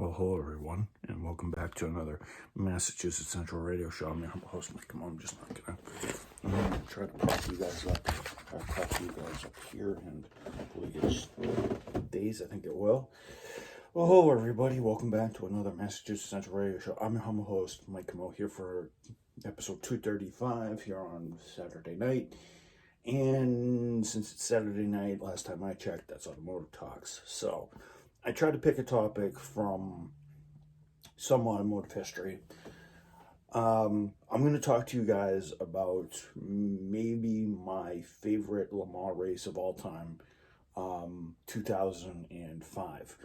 Well, hello everyone, and welcome back to another Massachusetts Central Radio Show. I'm your humble host, Mike. I'm just not gonna try to prop you guys up. I'll prop you guys up here, and hopefully it stays. I think it will. Well, hello everybody. Welcome back to another Massachusetts Central Radio Show. I'm your humble host, Mike Camo, here for episode 235 here on Saturday night. And since it's Saturday night, last time I checked, that's Automotive Talks. So I tried to pick a topic from some automotive history. I'm going to talk to you guys about maybe my favorite Le Mans race of all time, 2005.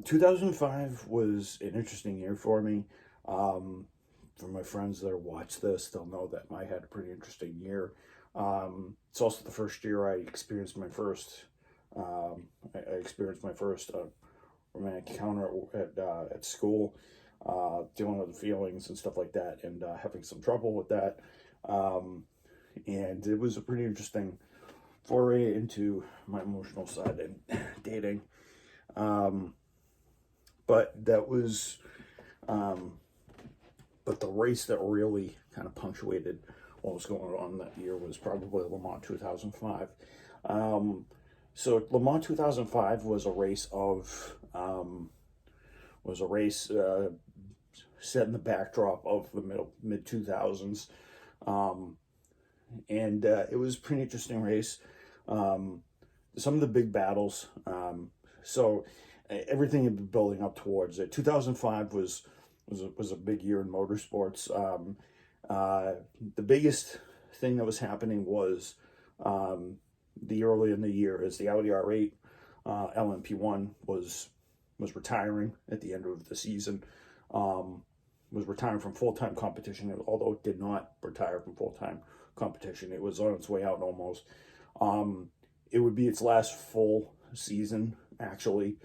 2005 was an interesting year for me. For my friends that watch this, they'll know that I had a pretty interesting year. It's also the first year I experienced my first romantic encounter at school, dealing with the feelings and stuff like that, and having some trouble with that. And it was a pretty interesting foray into my emotional side and dating. But the race that really kind of punctuated what was going on that year was probably Le Mans 2005. So Le Mans 2005 was a race set in the backdrop of the mid 2000s, and it was a pretty interesting race. Some of the big battles. So everything had been building up towards it. 2005 was a big year in motorsports. The biggest thing that was happening was the early in the year as the Audi R8 LMP1 was retiring at the end of the season, was retiring from full-time competition, although it did not retire from full-time competition. It was on its way out almost. It would be its last full season, actually,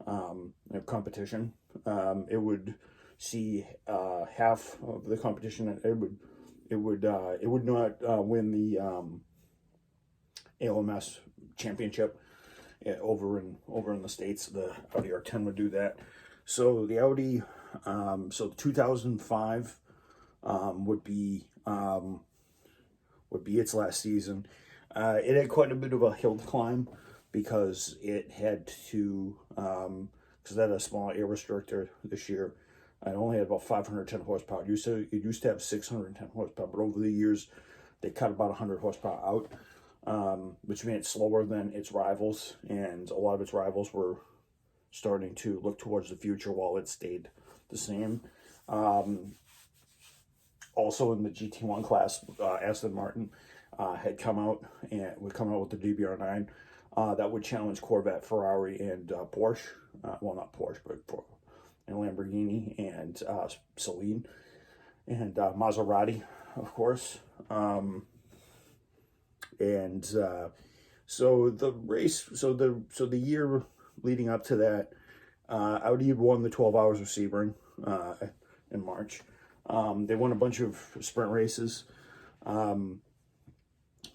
of competition. It would see half of the competition. It would not win the ALMS championship over in the States. The Audi R10 would do that. So the Audi, so 2005 would be its last season. It had quite a bit of a hill to climb because it had to, because it had a small air restrictor this year. It only had about 510 horsepower. It used to have 610 horsepower, but over the years, they cut about 100 horsepower out, which made it slower than its rivals, and a lot of its rivals were starting to look towards the future while it stayed the same. Also in the GT1 class, Aston Martin had come out with the DBR9 that would challenge Corvette, Ferrari, and Porsche. Well, not Porsche, but and Lamborghini and Celine and Maserati, of course. So the race, so the year leading up to that, Audi had won the 12 Hours of Sebring in March. They won a bunch of sprint races.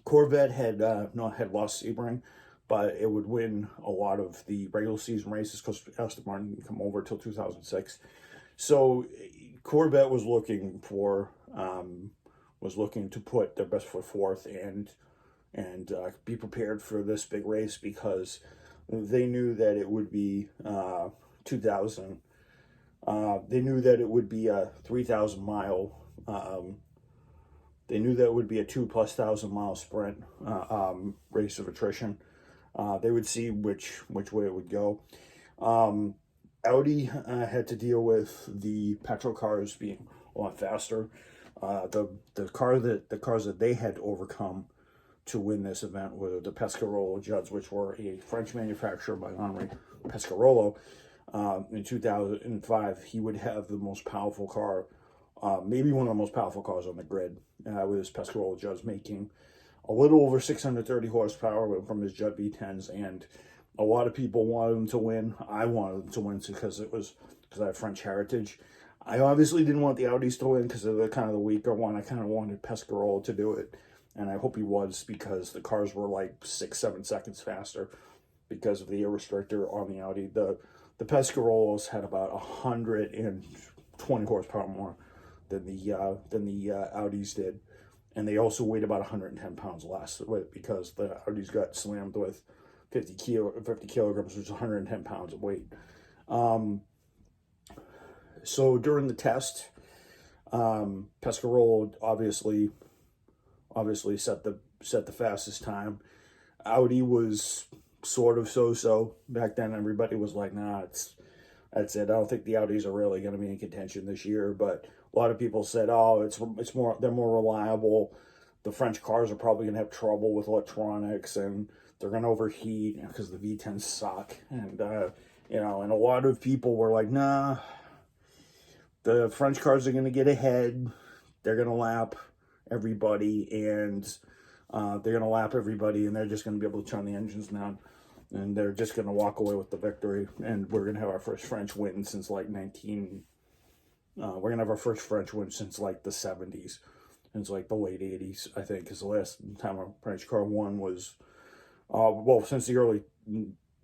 Corvette had lost Sebring, but it would win a lot of the regular season races because Aston Martin didn't come over until 2006. So Corvette was looking to put their best foot forth and be prepared for this big race because they knew that it would be 2000. They knew that it would be a 3,000 mile. They knew that it would be a 2,000+ mile sprint race of attrition. They would see which way it would go. Audi had to deal with the petrol cars being a lot faster. The cars that they had to overcome to win this event were the Pescarolo Judds, which were a French manufacturer by Henri Pescarolo. In 2005, he would have the most powerful car, maybe one of the most powerful cars on the grid, with his Pescarolo Judds making a little over 630 horsepower from his Judd V10s, and a lot of people wanted him to win. I wanted him to win because I have French heritage. I obviously didn't want the Audis to win because they're kind of the weaker one. I kind of wanted Pescarolo to do it, and I hope he was because the cars were like 6-7 seconds faster because of the air restrictor on the Audi. The the Pescarolos had about 120 horsepower more than the Audis did, and they also weighed about 110 pounds less because the Audis got slammed with 50 kilograms, which is 110 pounds of weight. So during the test, Pescarolo obviously set the fastest time. Audi was sort of so back then. Everybody was like, nah, that's it. I don't think the Audis are really going to be in contention this year. But a lot of people said, oh, they're more reliable. The French cars are probably going to have trouble with electronics, and they're going to overheat because the V10s suck. And and a lot of people were like, nah, the French cars are going to get ahead. They're going to lap everybody, and they're just going to be able to turn the engines down, and they're just going to walk away with the victory. And we're going to have our first French win since like we're going to have our first French win since like the 70s. It's like the late 80s, I think, because the last time a French car won was, since the early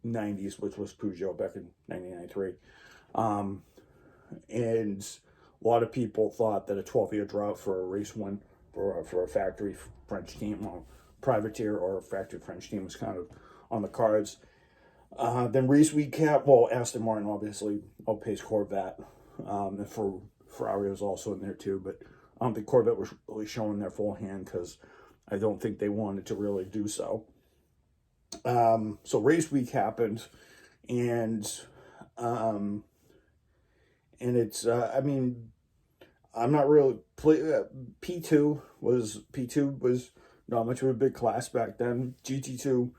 90s, which was Peugeot back in 1993. And a lot of people thought that a 12-year drought for a race win for a factory French team, or privateer or a factory French team, was kind of on the cards. Then race recap, Aston Martin obviously outpaced Corvette, and Ferrari was also in there too, but I don't think Corvette was really showing their full hand because I don't think they wanted to really do so. So race week happened, and it's I'm not really P2 was not much of a big class back then. GT2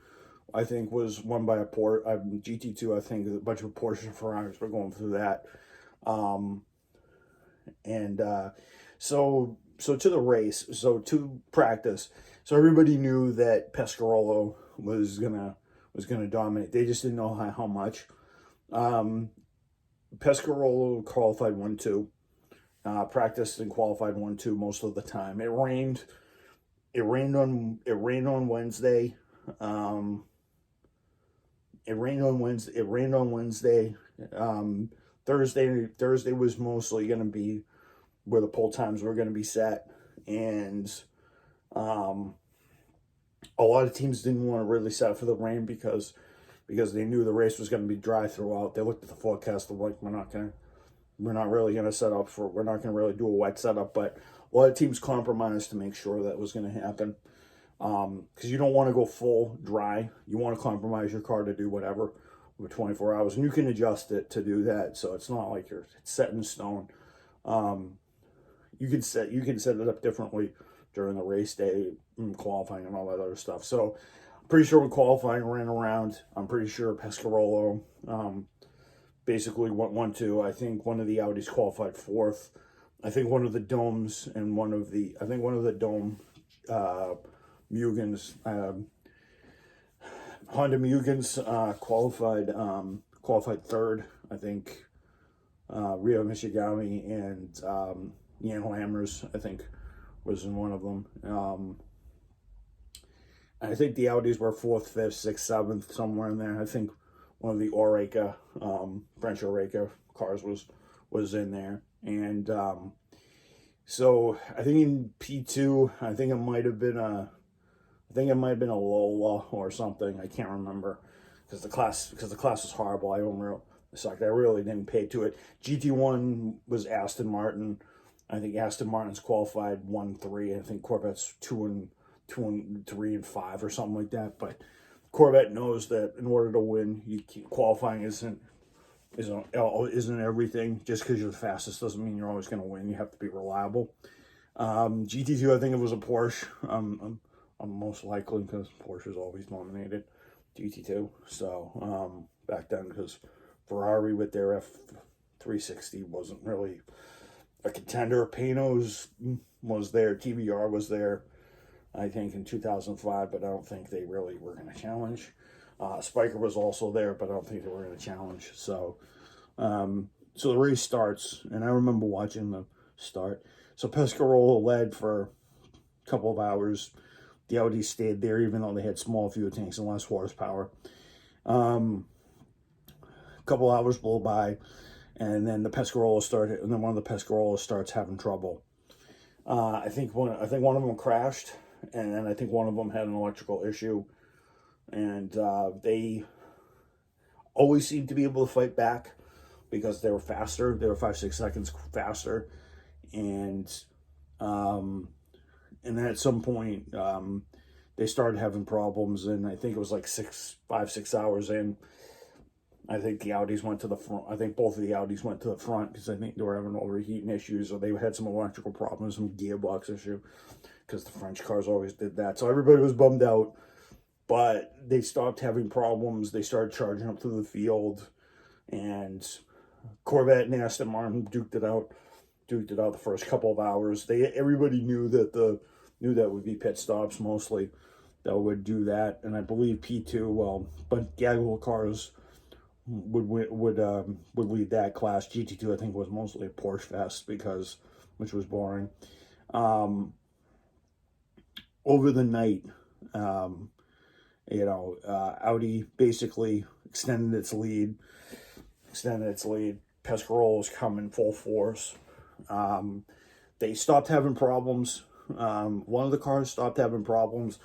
I think was won by a Porsche. GT2 I think a bunch of Porsche and Ferraris were going through that. So to the race, so to practice. So everybody knew that Pescarolo was gonna dominate. They just didn't know how much. Pescarolo qualified 1-2. Practiced and qualified 1-2 most of the time. It rained on Wednesday. Thursday was mostly going to be where the pole times were going to be set, and a lot of teams didn't want to really set up for the rain because they knew the race was going to be dry throughout. They looked at the forecast and like, we're not going to really do a wet setup, but a lot of teams compromised to make sure that was going to happen. Because you don't want to go full dry. You want to compromise your car to do whatever with 24 hours, and you can adjust it to do that. So it's not like it's set in stone. You can set it up differently during the race day, qualifying and all that other stuff. So I'm pretty sure when qualifying ran around, I'm pretty sure Pescarolo basically went 1-2. I think one of the Audis qualified 4th. I think one of the Domes and one of the Dome Mugens, Honda Mugens qualified 3rd. I think Rio Michigami and Jan Lammers, I think, was in one of them. I think the Audis were 4th, 5th, 6th, 7th, somewhere in there. I think one of the Oreca, French Oreca cars was in there. And so I think in P2, I think it might have been a Lola or something. I can't remember because the class was horrible. I really didn't pay to it. GT1 was Aston Martin. I think Aston Martin's qualified 1-3. I think Corvette's 2 and 3 and 5 or something like that. But Corvette knows that in order to win, qualifying isn't everything. Just because you're the fastest doesn't mean you're always going to win. You have to be reliable. GT2, I think it was a Porsche. I'm most likely because Porsche's always dominated GT2. So back then, because Ferrari with their F360 wasn't really a contender. Pano's was there. TBR was there, I think, in 2005, but I don't think they really were going to challenge. Spiker was also there, but I don't think they were going to challenge. So the race starts, and I remember watching the start. So Pescarolo led for a couple of hours. The Audi stayed there, even though they had small fuel tanks and less horsepower. couple hours blow by, and then one of the Pescarolos starts having trouble. I think one of them crashed, and then I think one of them had an electrical issue, and they always seemed to be able to fight back because they were faster. They were 5-6 seconds faster, and then at some point they started having problems, and I think it was like 5-6 hours in. I think the Audis went to the front. I think both of the Audis went to the front because I think they were having overheating issues, or they had some electrical problems, some gearbox issue, because the French cars always did that. So everybody was bummed out, but they stopped having problems. They started charging up through the field, and Corvette and Aston Martin duked it out the first couple of hours. Everybody knew that would be pit stops mostly that would do that, and I believe P2, but Gaggle cars would lead that class. GT2 I think was mostly a Porsche fest which was boring. Over the night, Audi basically extended its lead. Pescarolo was coming full force. They stopped having problems. One of the cars stopped having problems,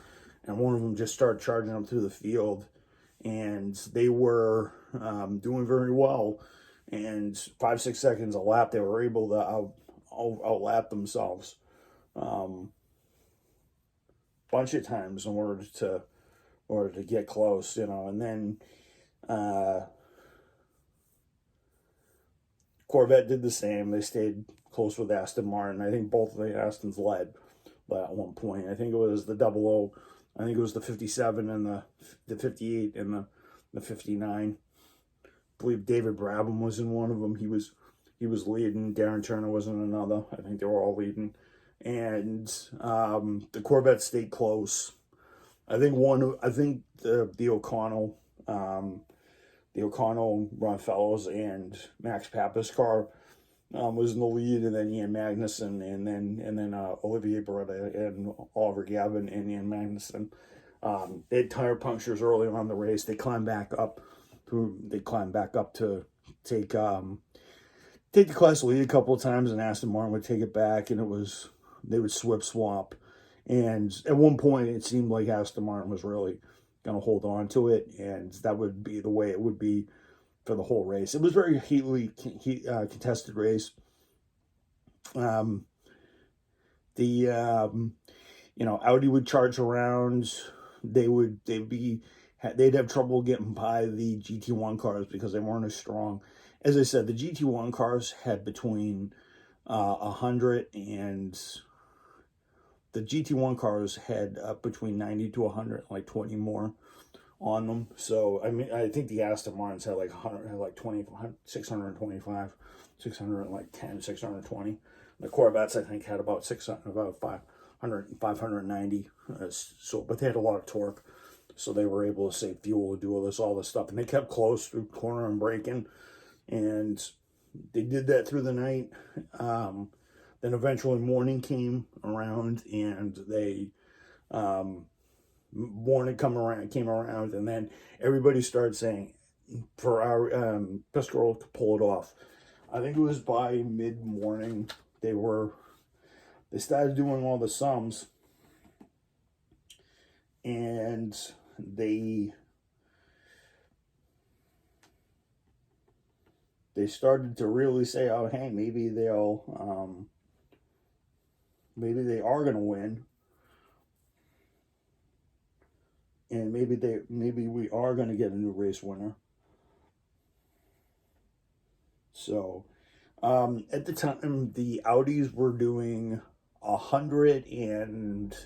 and one of them just started charging up through the field, and they were doing very well. And 5-6 seconds a lap, they were able to outlap themselves bunch of times in order to get close, and then Corvette did the same. They stayed close with Aston Martin. I think both of the Astons led at one point. I think it was the 00. I think it was the 57 and the 58 and the 59. I believe David Brabham was in one of them. He was leading. Darren Turner was in another. I think they were all leading. And the Corvette stayed close. I think the O'Connell, Ron Fellows, and Max Pappas car was in the lead, and then Ian Magnussen, and then Olivier Beretta and Oliver Gavin and Ian Magnussen. They had tire punctures early on in the race. They climbed back up to take the class lead a couple of times, and Aston Martin would take it back, and they would swap. And at one point, it seemed like Aston Martin was really going to hold on to it, and that would be the way it would be for the whole race. It was a very contested race. Audi would charge around. They'd have trouble getting by the GT1 cars because they weren't as strong. As I said, the GT1 cars had between 100 and the GT1 cars had between 90 to 100, like 20 more on them. So, I mean, I think the Aston Martins had like 100, had like 625, 610, 620. The Corvettes, I think, had about 590. But they had a lot of torque, so they were able to save fuel to do all this stuff. And they kept close through corner and braking, and they did that through the night. Then eventually morning came around, and morning came around, and then everybody started saying for our Pescarolo to pull it off. I think it was by mid-morning they started doing all the sums, and they started to really say, oh, hey, maybe they are going to win, and maybe we are going to get a new race winner. So, at the time, the Audis were doing 100, and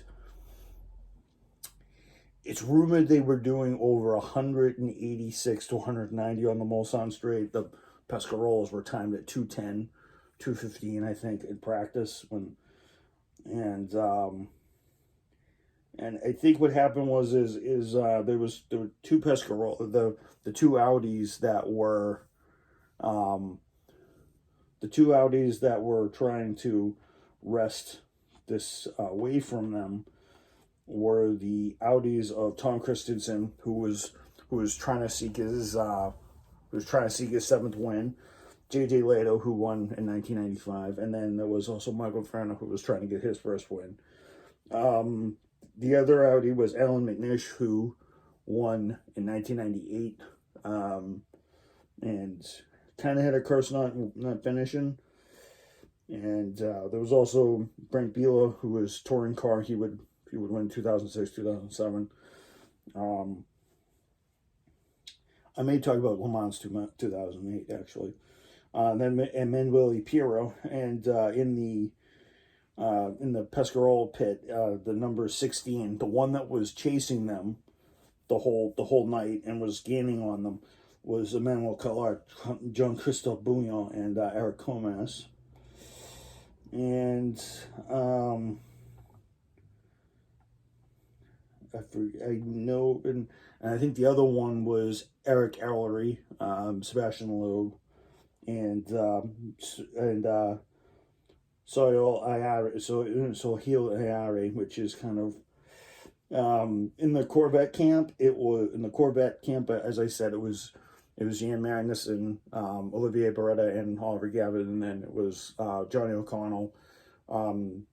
it's rumored they were doing over 186 to 190 on the Mulsanne straight. The Pescarolos were timed at 210, 215, I think, in practice. And I think what happened was there were two Pescarolo, the two Audis that were trying to wrest this away from them were the Audis of Tom Christensen, who was trying to seek his was trying to seek his 7th win. J.J. Leto, who won in 1995, and then there was also Michael Ferner, who was trying to get his first win. The other Audi was Alan McNish, who won in 1998, and kind of had a curse not finishing. And there was also Brent Biela, who was touring car. He would win 2006, 2007. I may talk about Lemans 2008 actually. Then Emanuele Pirro, and in the Pescarolo pit, the number 16, the one that was chasing them the whole night and was gaining on them, was Emmanuel Collard, Jean-Christophe Bouillon, and Eric Comas. And and I think the other one was Eric Ellery, Sebastian Loeb, and Sohail Ayare, which is kind of in the Corvette camp. As I said, it was Jan Magnussen, Olivier Beretta, and Oliver Gavin, and then it was Johnny O'Connell, Ron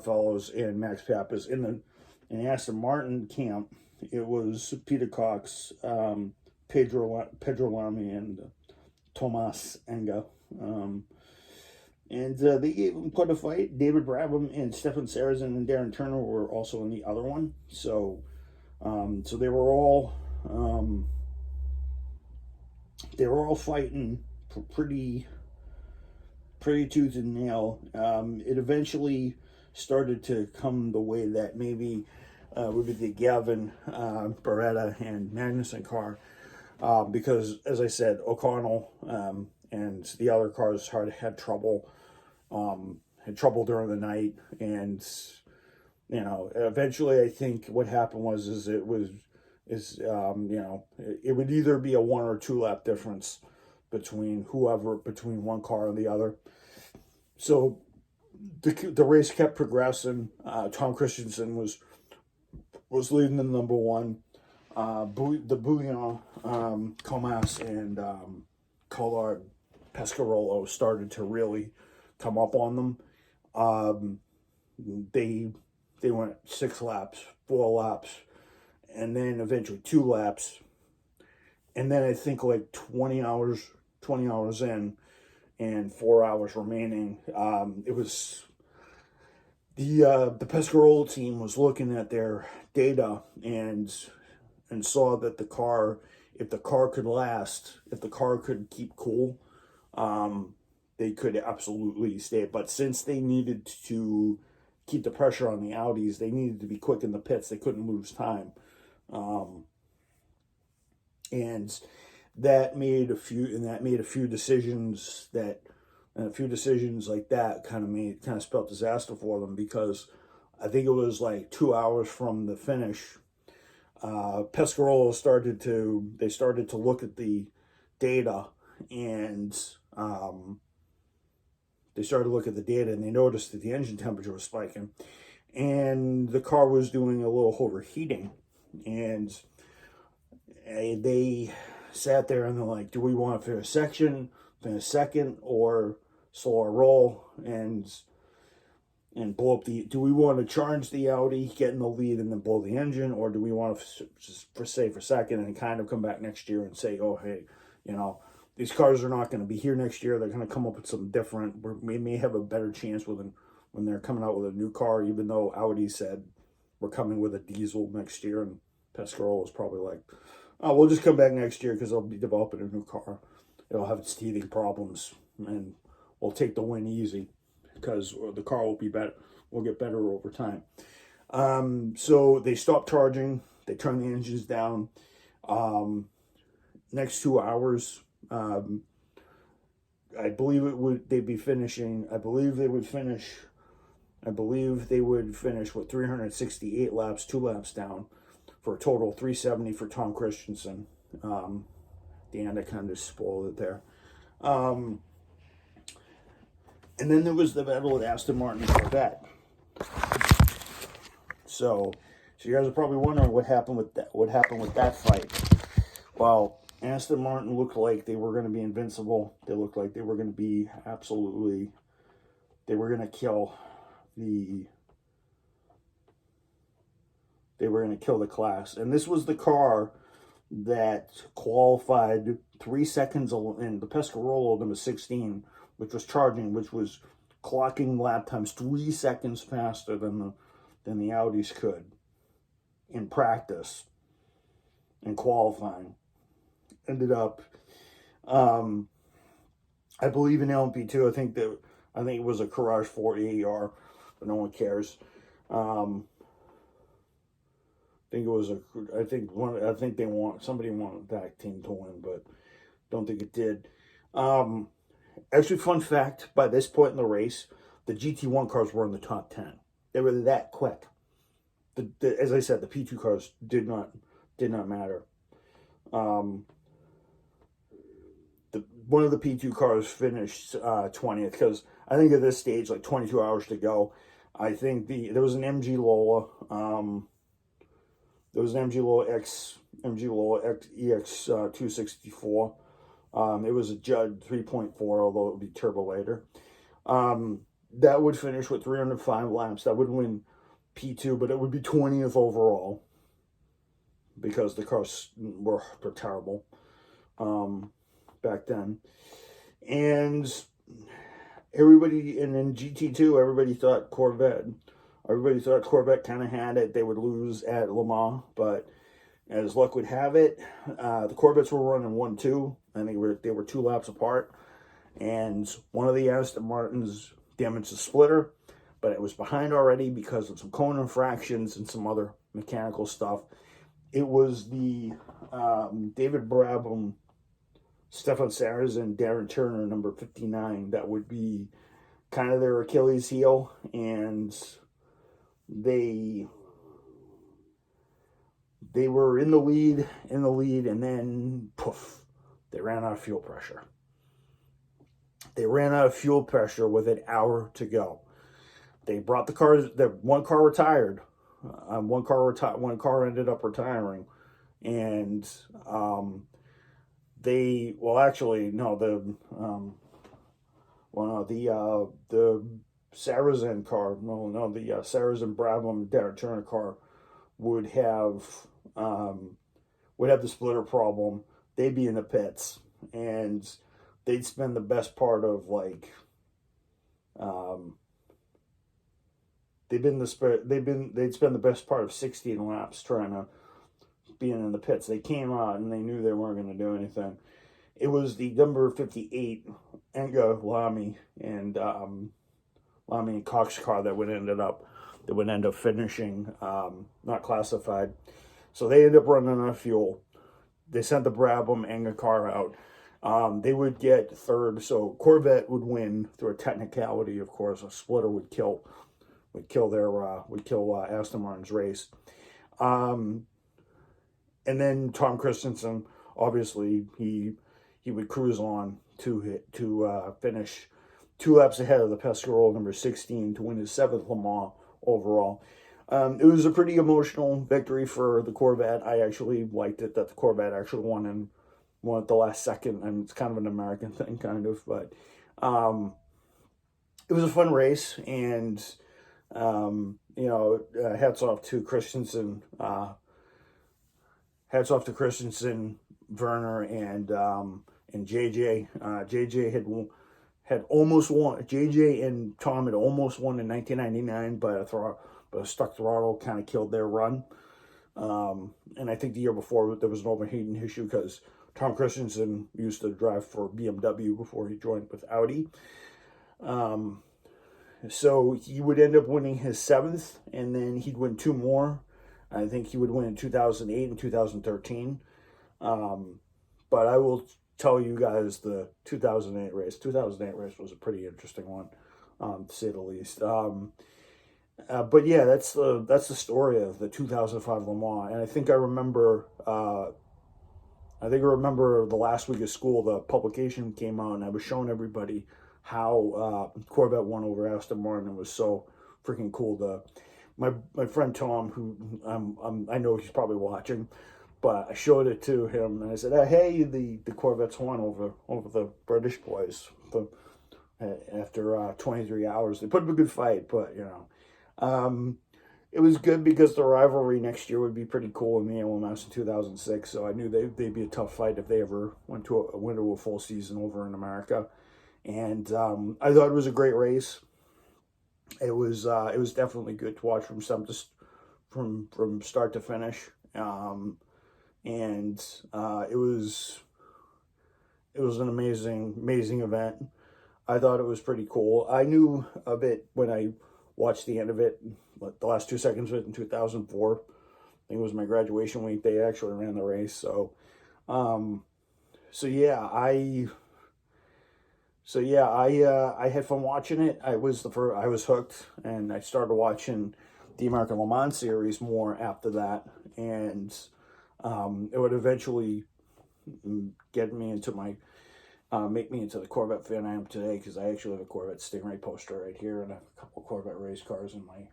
Fellows, and Max Pappas. In Aston Martin camp, it was Peter Cox, Pedro Lamy, and Thomas Enga. And they gave him quite a fight. David Brabham and Stefan Sarazin and Darren Turner were also in the other one. So they were all fighting for pretty tooth and nail. It eventually started to come the way that maybe would be the Gavin, Beretta, and Magnussen car, because, as I said, O'Connell and the other cars had trouble during the night, and eventually I think what happened was it would either be a 1 or 2 lap difference between one car and the other. So the race kept progressing. Tom Christensen was leading the number 1. The Bouillon, Comas, and Collard Pescarolo started to really come up on them. They went 6 laps, 4 laps, and then eventually 2 laps, and then I think like 20 hours in, and 4 hours remaining. It was the Pescarolo team was looking at their data and saw that if the car could keep cool, they could absolutely stay. But since they needed to keep the pressure on the Audis, they needed to be quick in the pits. They couldn't lose time. And that made a few decisions like that kind of spelled disaster for them, because I think it was like 2 hours from the finish, Pescarolo started to look at the data, and they noticed that the engine temperature was spiking, and the car was doing a little overheating, and they sat there and they're like, do we want to finish second, or slow our roll and blow up do we want to charge the Audi, get in the lead, and then blow the engine, or do we want to just stay for second and kind of come back next year and say, oh, hey, these cars are not going to be here next year. They're going to come up with something different. We may have a better chance when they're coming out with a new car, even though Audi said we're coming with a diesel next year, and Pescarolo was probably like, oh, we'll just come back next year because they'll be developing a new car. It'll have its teething problems, and we'll take the win easy because the car will be better. We'll get better over time. So they stopped charging. They turned the engines down. Next 2 hours, I believe they would finish with 368 laps, 2 laps down, for a total of 370 for Tom Christensen. The end, I kind of spoiled it there. And then there was the battle with Aston Martin and Corvette. So you guys are probably wondering what happened with that fight. Well, Aston Martin looked like they were going to be invincible. They looked like they were going to be absolutely, they were going to kill the, they were going to kill the class. And this was the car that qualified 3 seconds in the Pescarolo number 16, which was charging, which was clocking lap times 3 seconds faster than the Audis could in practice and qualifying. Ended up, I believe in LMP2. I think it was a Courage 4 AER, but no one cares. Somebody wanted that team to win, but don't think it did. Actually, fun fact: by this point in the race, the GT1 cars were in the top 10. They were that quick. As I said, the P2 cars did not matter. One of the P2 cars finished 20th, because I think at this stage, like 22 hours to go, I think there was an MG Lola. There was an MG Lola EX 264. It was a Judd 3.4, although it would be turbo later. That would finish with 305 laps. That would win P2, but it would be 20th overall because the cars were terrible back then. And everybody, and in GT2, everybody thought Corvette kind of had it. They would lose at Le Mans, but as luck would have it, the Corvettes were running 1-2. I think they were 2 laps apart, and one of the Aston Martins damaged the splitter, but it was behind already because of some cone infractions and some other mechanical stuff. It was the David Brabham, Stefan Sarrazin, Darren Turner, number 59, that would be kind of their Achilles heel, and they were in the lead, and then poof, they ran out of fuel pressure. They ran out of fuel pressure with an hour to go. They brought the cars. One car retired. One car ended up retiring, and the Sarrazin car, the Sarrazin Brabham Darren Turner car would have the splitter problem. They'd be in the pits, and they'd spend the best part of they'd spend the best part of 16 laps trying to be in the pits. They came out and they knew they weren't going to do anything. It was the number 58 Enga Lamy and Cox car that would end up finishing not classified. So they ended up running out of fuel. They sent the Brabham Enga car out. They would get third, so Corvette would win through a technicality. Of course, a splitter would kill Aston Martin's race. And then Tom Christensen, obviously, he would cruise on to finish 2 laps ahead of the Pescarolo number 16 to win his 7th Le Mans overall. It was a pretty emotional victory for the Corvette. I actually liked it that the Corvette actually won at the last second, and it's kind of an American thing, kind of, but it was a fun race, and hats off to Christensen, Werner, and JJ. JJ had almost won. JJ and Tom had almost won in 1999, but a stuck throttle kind of killed their run. And I think the year before there was an overheating issue because Tom Christensen used to drive for BMW before he joined with Audi. So he would end up winning his 7th, and then he'd win 2 more. I think he would win in 2008 and 2013. But I will tell you guys the 2008 race. 2008 race was a pretty interesting one, to say the least. But yeah, that's the story of the 2005 Le Mans. And I think I remember the last week of school, the publication came out, and I was showing everybody how Corvette won over Aston Martin. It was so freaking cool. My friend Tom, who I know he's probably watching, But I showed it to him, and I said, "Hey, the Corvettes won over the British boys after 23 hours. They put up a good fight, but it was good because the rivalry next year would be pretty cool in the Lemans in 2006. So I knew they'd be a tough fight if they ever went to a full season over in America. And I thought it was a great race. It was definitely good to watch from from start to finish. And it was an amazing event. I thought it was pretty cool. I knew of it when I watched the end of it, the last 2 seconds of it in 2004. I think it was my graduation week. They actually ran the race. So yeah, I had fun watching it. I was hooked, and I started watching the American Le Mans series more after that, and it would eventually get me into make me into the Corvette fan I am today, because I actually have a Corvette Stingray poster right here, and I have a couple Corvette race cars in my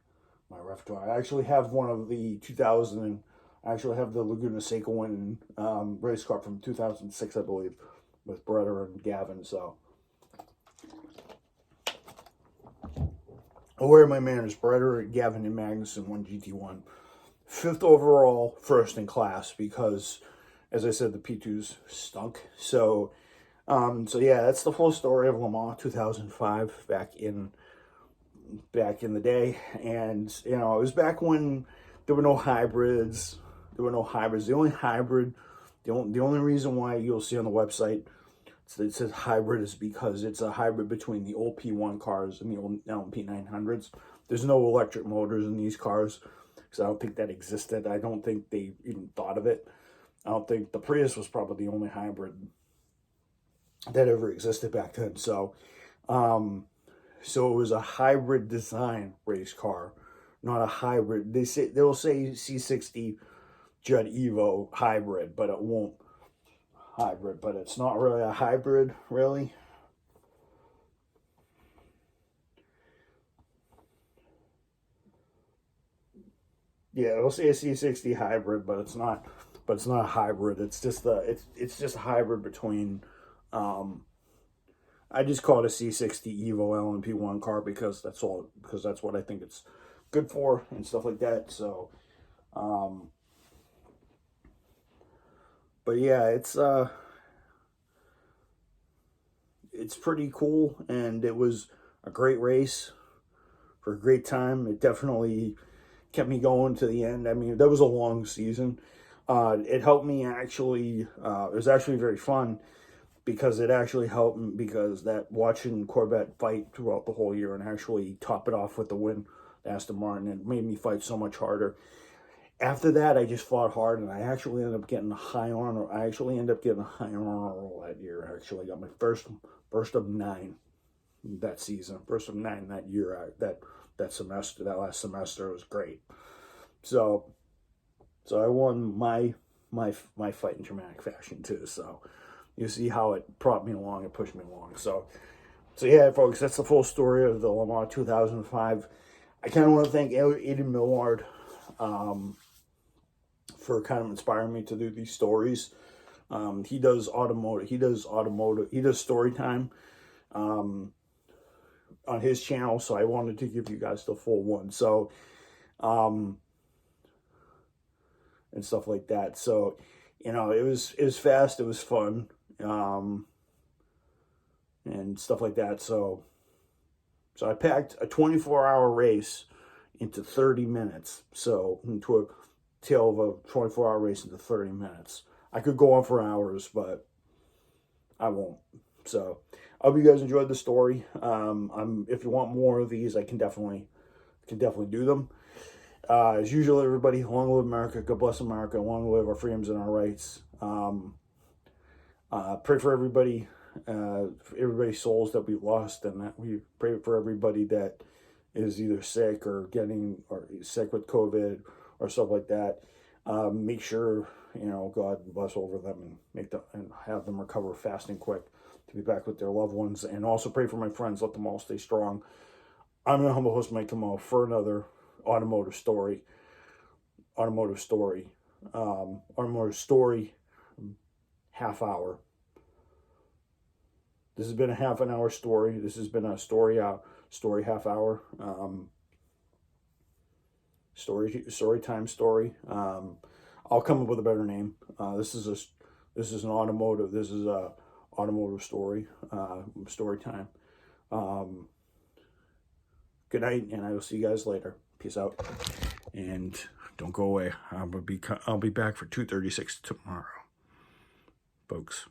repertoire. I actually have one of the 2000. I actually have the Laguna Seca winning race car from 2006, I believe, with Bretta and Gavin. So, I'll wear my manners. Bretta, Gavin, and Magnuson won GT1. 5th overall, first in class, because, as I said, the P2s stunk. So yeah, that's the full story of Le Mans 2005 back in the day. And it was back when there were no hybrids. The only hybrid, the only reason why you'll see on the website it says hybrid is because it's a hybrid between the old P1 cars and the old LMP 900s. There's no electric motors in these cars, because I don't think that existed. I don't think they even thought of it. I don't think the Prius was probably the only hybrid that ever existed back then. So it was a hybrid design race car, not a hybrid. They'll say C60 Jet Evo hybrid, but it won't hybrid. But it's not really a hybrid, really. Yeah, it'll say a C60 hybrid, but it's not. But it's not a hybrid. It's just it's just a hybrid between. I just call it a C60 Evo LMP1 car because that's what I think it's good for and stuff like that. So, but yeah, it's pretty cool, and it was a great race for a great time. It definitely kept me going to the end. I mean, that was a long season. It helped me actually. It was actually very fun, because it actually helped me, because that watching Corvette fight throughout the whole year and actually top it off with the win, Aston Martin, it made me fight so much harder. After that, I just fought hard, and I actually ended up getting a high honor. I actually ended up getting a high honor roll that year. I actually got my first of 9 that season, first of 9 that year. That semester, that last semester, was great. So I won my fight in dramatic fashion too. So you see how it brought me along, it pushed me along. So yeah, folks, that's the full story of the Le Mans 2005. I kind of want to thank Aiden Millard for kind of inspiring me to do these stories. He does story time on his channel, so I wanted to give you guys the full one. So and stuff like that. So it was fast, it was fun, and stuff like that. So I packed a 24-hour race into 30 minutes. So into a tail of a 24-hour race into 30 minutes. I could go on for hours, but I won't. So I hope you guys enjoyed the story. If you want more of these, I can definitely do them. As usual, everybody, long live America, God bless America, long live our freedoms and our rights. Pray for everybody's souls that we lost, and that we pray for everybody that is either sick or sick with COVID or stuff like that. Make sure, God bless over them and have them recover fast and quick to be back with their loved ones. And also pray for my friends, let them all stay strong. I'm your humble host, Mike Camo, for another automotive story automotive story half hour. This has been a half an hour story. This has been a story half hour. Story time story. I'll come up with a better name. This is an automotive. This is a automotive story. Story time. Good night, and I will see you guys later. Peace out, and don't go away. I'll be back for 2:36 tomorrow, folks.